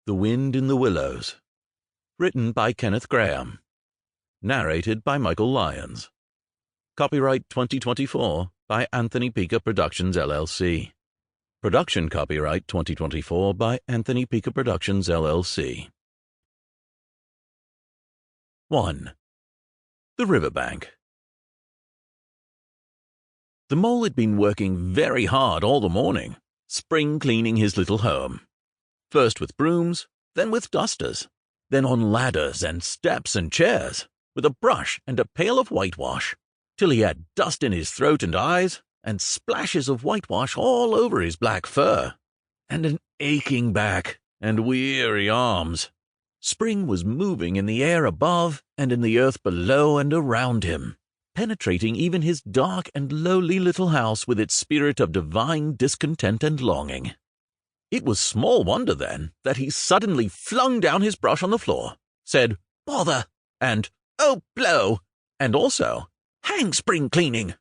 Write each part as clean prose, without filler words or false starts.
The Wind in the Willows. Written by Kenneth Grahame. Narrated by Michael Lyons. Copyright 2024 by Anthony Pica Productions LLC. Production copyright 2024 by Anthony Pica Productions LLC. 1. The Riverbank. The mole had been working very hard all the morning, spring cleaning his little home. First with brooms, then with dusters, then on ladders and steps and chairs, with a brush and a pail of whitewash, till he had dust in his throat and eyes, and splashes of whitewash all over his black fur, and an aching back and weary arms. Spring was moving in the air above and in the earth below and around him, penetrating even his dark and lowly little house with its spirit of divine discontent and longing. It was small wonder, then, that he suddenly flung down his brush on the floor, said, "Bother," and "Oh, blow," and also, "Hang spring cleaning,"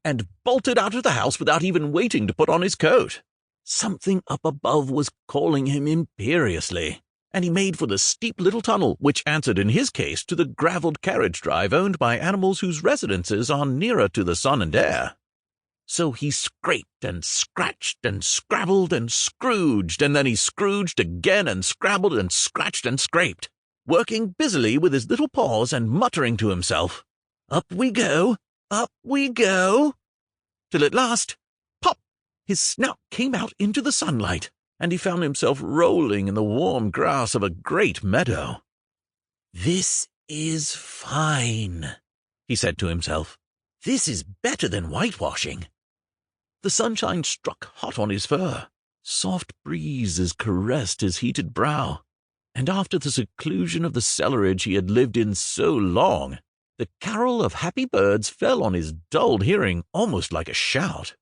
and bolted out of the house without even waiting to put on his coat. Something up above was calling him imperiously, and he made for the steep little tunnel which answered in his case to the gravelled carriage drive owned by animals whose residences are nearer to the sun and air. So he scraped and scratched and scrabbled and scrooged, and then he scrooged again and scrabbled and scratched and scraped, working busily with his little paws and muttering to himself, up we go, till at last, pop, his snout came out into the sunlight, and he found himself rolling in the warm grass of a great meadow. "This is fine," he said to himself. "This is better than whitewashing." The sunshine struck hot on his fur, soft breezes caressed his heated brow, and after the seclusion of the cellarage he had lived in so long, the carol of happy birds fell on his dulled hearing almost like a shout.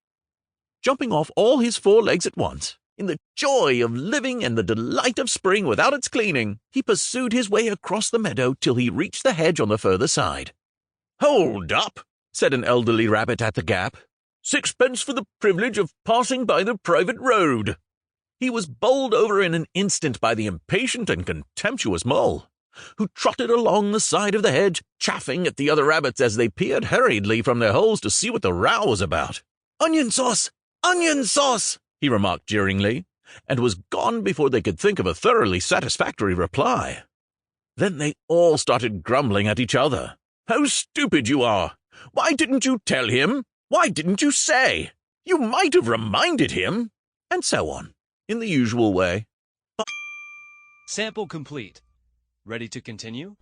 Jumping off all his 4 legs at once, in the joy of living and the delight of spring without its cleaning, he pursued his way across the meadow till he reached the hedge on the further side. "Hold up," said an elderly rabbit at the gap. "Sixpence for the privilege of passing by the private road." He was bowled over in an instant by the impatient and contemptuous mole, who trotted along the side of the hedge, chaffing at the other rabbits as they peered hurriedly from their holes to see what the row was about. "Onion sauce! Onion sauce!" he remarked jeeringly, and was gone before they could think of a thoroughly satisfactory reply. Then they all started grumbling at each other. "How stupid you are! Why didn't you tell him? Why didn't you say? You might have reminded him," and so on, in the usual way. Sample complete. Ready to continue?